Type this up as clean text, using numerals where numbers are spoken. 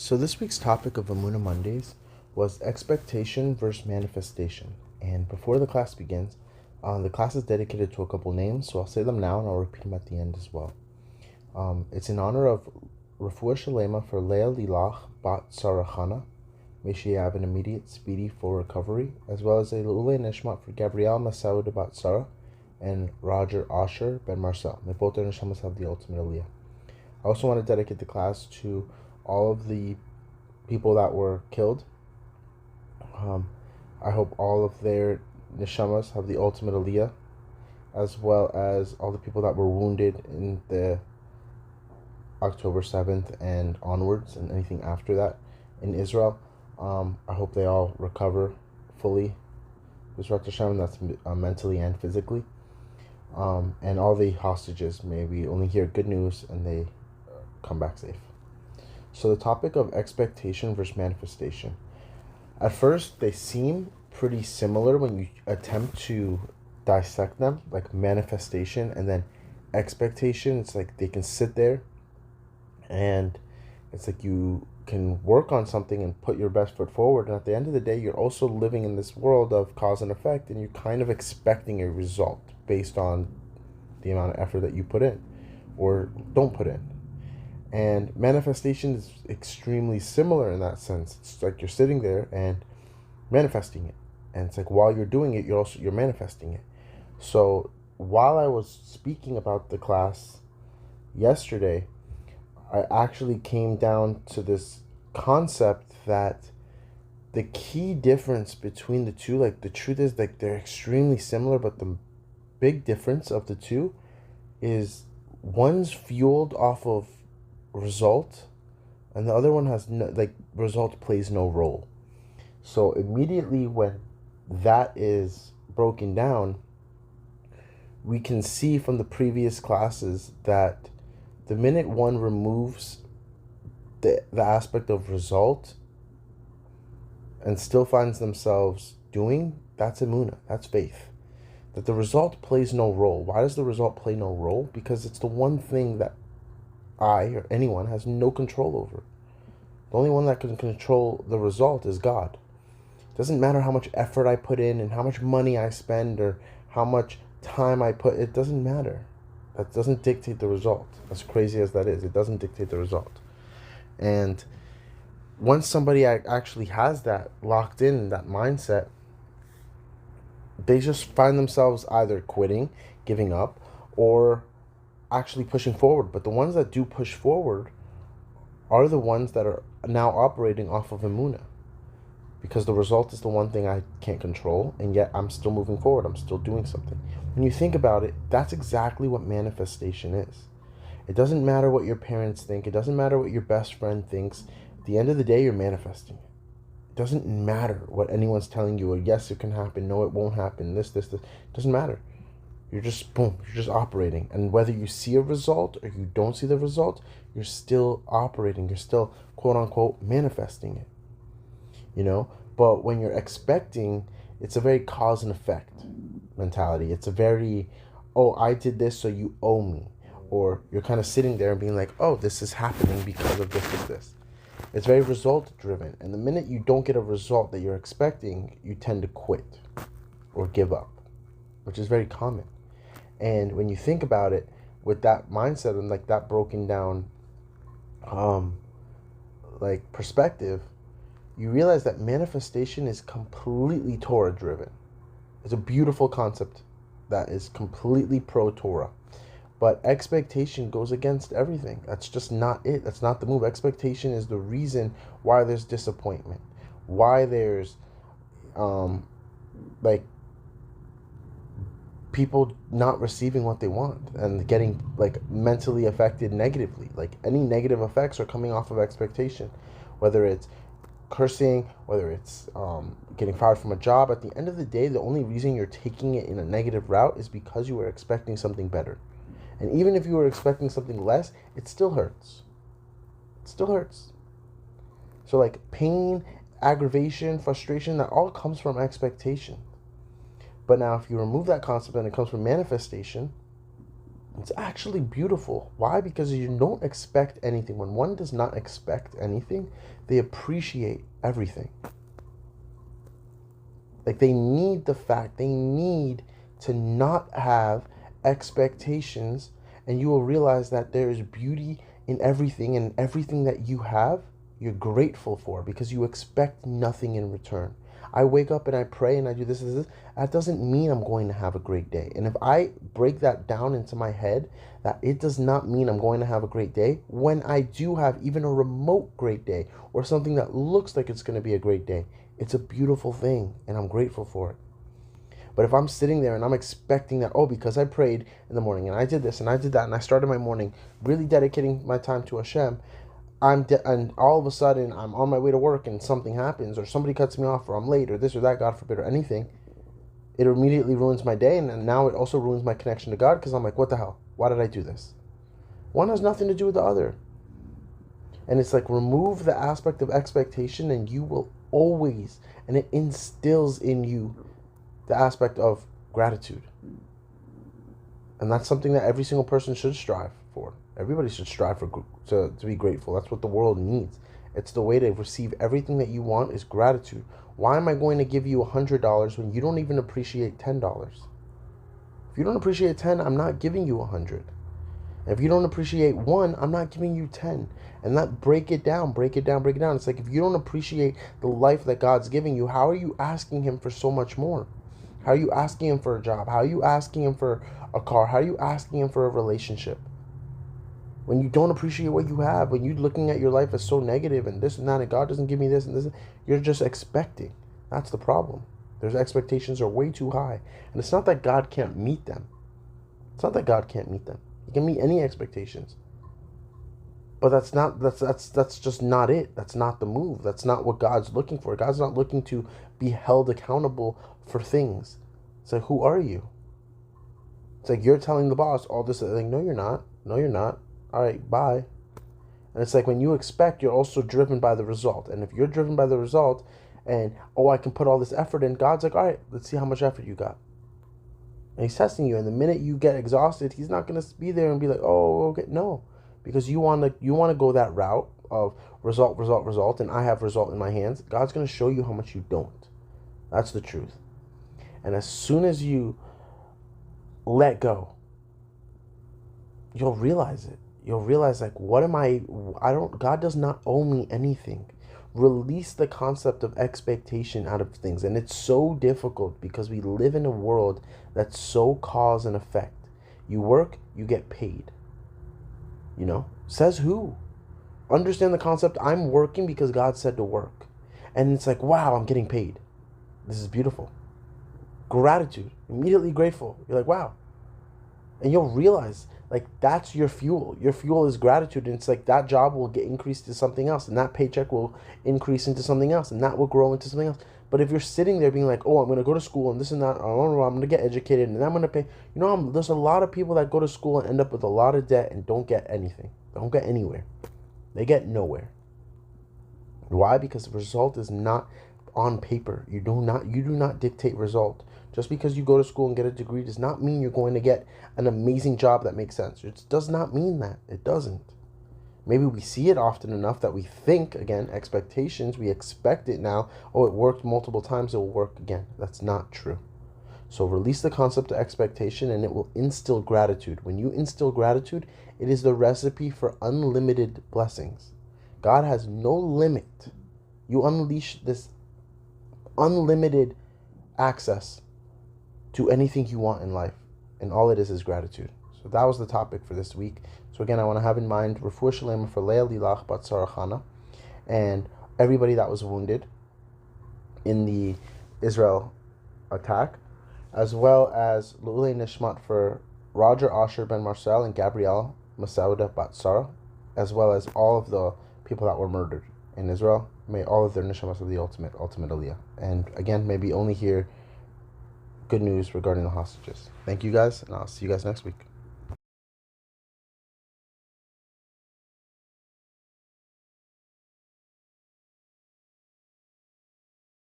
So this week's topic of Amuna Mondays was expectation versus manifestation. And before the class begins, the class is dedicated to a couple names, so I'll say them now and I'll repeat them at the end as well. It's in honor of Refuah Shalema for Leah Lilach Bat Sarachana. May she have an immediate, speedy, full recovery, as well as a Le'ulei Nishmat for Gabrielle Masoud Bat Sarah and Roger Asher Ben Marcel. May both their neshamas have the ultimate aliyah. I also want to dedicate the class to all of the people that were killed. I hope all of their neshamas have the ultimate aliyah, as well as all the people that were wounded in the October 7th and onwards and anything after that in Israel. I hope they all recover fully, B'ezrat Hashem, that's mentally and physically. And all the hostages, may we only hear good news and they come back safe. So the topic of expectation versus manifestation. At first, they seem pretty similar when you attempt to dissect them, like manifestation and then expectation. It's like they can sit there and it's like you can work on something and put your best foot forward. And at the end of the day, you're also living in this world of cause and effect, and you're kind of expecting a result based on the amount of effort that you put in or don't put in. And manifestation is extremely similar in that sense. It's like you're sitting there and manifesting it. And it's like while you're doing it, you're manifesting it. So while I was speaking about the class yesterday, I actually came down to this concept that the key difference between the two, like the truth is like they're extremely similar, but the big difference of the two is one's fueled off of result and the other one has no, like result plays no role. So immediately when that is broken down, we can see from the previous classes that the minute one removes the aspect of result and still finds themselves doing, that's emunah, that's faith. That the result plays no role. Why does the result play no role? Because it's the one thing that I or anyone has no control over. The only one that can control the result is God. It doesn't matter how much effort I put in and how much money I spend or how much time I put, it doesn't matter. That doesn't dictate the result. As crazy as that is, it doesn't dictate the result. And once somebody actually has that locked in, that mindset, they just find themselves either quitting, giving up, or actually pushing forward. But the ones that do push forward are the ones that are now operating off of emunah, because the result is the one thing I can't control, and yet I'm still moving forward. I'm still doing something. When you think about it, that's exactly what manifestation is. It doesn't matter what your parents think. It doesn't matter what your best friend thinks. At the end of the day, you're manifesting it. It doesn't matter what anyone's telling you, or yes, it can happen, no, it won't happen, this. It doesn't matter. You're just, boom, you're just operating. And whether you see a result or you don't see the result, you're still operating. You're still, quote unquote, manifesting it. You know? But when you're expecting, it's a very cause and effect mentality. It's a very, oh, I did this, so you owe me. Or you're kind of sitting there and being like, oh, this is happening because of this. It's very result driven. And the minute you don't get a result that you're expecting, you tend to quit or give up, which is very common. And when you think about it with that mindset and like that broken down like perspective, you realize that manifestation is completely Torah driven. It's a beautiful concept that is completely pro Torah. But expectation goes against everything. That's just not it. That's not the move. Expectation is the reason why there's disappointment, why there's like people not receiving what they want and getting like mentally affected negatively. Like any negative effects are coming off of expectation, whether it's cursing, whether it's getting fired from a job. At the end of the day, the only reason you're taking it in a negative route is because you were expecting something better. And even if you were expecting something less, it still hurts. It still hurts. So like pain, aggravation, frustration, that all comes from expectation. But now if you remove that concept and it comes from manifestation, It's actually beautiful. Why? Because you don't expect anything. When one does not expect anything, they appreciate everything. Like they need they need to not have expectations, and you will realize that there is beauty in everything, and everything that you have, you're grateful for because you expect nothing in return. I wake up and I pray and I do this. That doesn't mean I'm going to have a great day. And if I break that down into my head, that it does not mean I'm going to have a great day, when I do have even a remote great day or something that looks like it's going to be a great day, it's a beautiful thing and I'm grateful for it. But if I'm sitting there and I'm expecting that, oh, because I prayed in the morning and I did this and I did that and I started my morning really dedicating my time to Hashem, and all of a sudden I'm on my way to work and something happens or somebody cuts me off or I'm late or this or that, God forbid, or anything, it immediately ruins my day, and now it also ruins my connection to God because I'm like, what the hell? Why did I do this? One has nothing to do with the other. And it's like, remove the aspect of expectation and you will always, and it instills in you the aspect of gratitude. And that's something that every single person should strive for. Everybody should strive to be grateful. That's what the world needs. It's the way to receive everything that you want is gratitude. Why am I going to give you $100 when you don't even appreciate $10? If you don't appreciate 10, I'm not giving you 100. If you don't appreciate 1, I'm not giving you 10. And that break it down. It's like, if you don't appreciate the life that God's giving you, how are you asking him for so much more? How are you asking him for a job? How are you asking him for a car? How are you asking him for a relationship? When you don't appreciate what you have, when you're looking at your life as so negative and this and that, and God doesn't give me this and this, you're just expecting. That's the problem. Their expectations are way too high. And it's not that God can't meet them. He can meet any expectations. But that's just not it. That's not the move. That's not what God's looking for. God's not looking to be held accountable for things. It's like, who are you? It's like you're telling the boss all this. Like, no, you're not. No, you're not. All right, bye. And it's like, when you expect, you're also driven by the result. And if you're driven by the result and, oh, I can put all this effort in, God's like, all right, let's see how much effort you got. And he's testing you. And the minute you get exhausted, he's not going to be there and be like, oh, okay. No, because you want to go that route of result, and I have result in my hands. God's going to show you how much you don't. That's the truth. And as soon as you let go, you'll realize it. You'll realize, like, God does not owe me anything. Release the concept of expectation out of things. And it's so difficult because we live in a world that's so cause and effect. You work, you get paid. Says who? Understand the concept. I'm working because God said to work. And it's like, wow, I'm getting paid. This is beautiful. Gratitude. Immediately grateful. You're like, wow. And you'll realize, like, that's your fuel. Your fuel is gratitude. And it's like that job will get increased to something else. And that paycheck will increase into something else. And that will grow into something else. But if you're sitting there being like, oh, I'm going to go to school and this and that. I'm going to get educated and then I'm going to pay. There's a lot of people that go to school and end up with a lot of debt and don't get anything. Don't get anywhere. They get nowhere. Why? Because the result is not on paper. You do not dictate result. Just because you go to school and get a degree does not mean you're going to get an amazing job that makes sense. It does not mean that. It doesn't. Maybe we see it often enough that we think, again, expectations, we expect it now. Oh, it worked multiple times, it will work again. That's not true. So release the concept of expectation and it will instill gratitude. When you instill gratitude, it is the recipe for unlimited blessings. God has no limit. You unleash this unlimited access to anything you want in life. And all it is gratitude. So that was the topic for this week. So again, I want to have in mind Refuah Shalema for Leah Lilach Bat Sarah Chana and everybody that was wounded in the Israel attack, as well as Lu'ulei Nishmat for Roger Asher Ben Marcel and Gabrielle Masauda Bat Sarah, as well as all of the people that were murdered in Israel. May all of their nishamas of the ultimate aliyah. And again, maybe only hear good news regarding the hostages. Thank you guys, and I'll see you guys next week.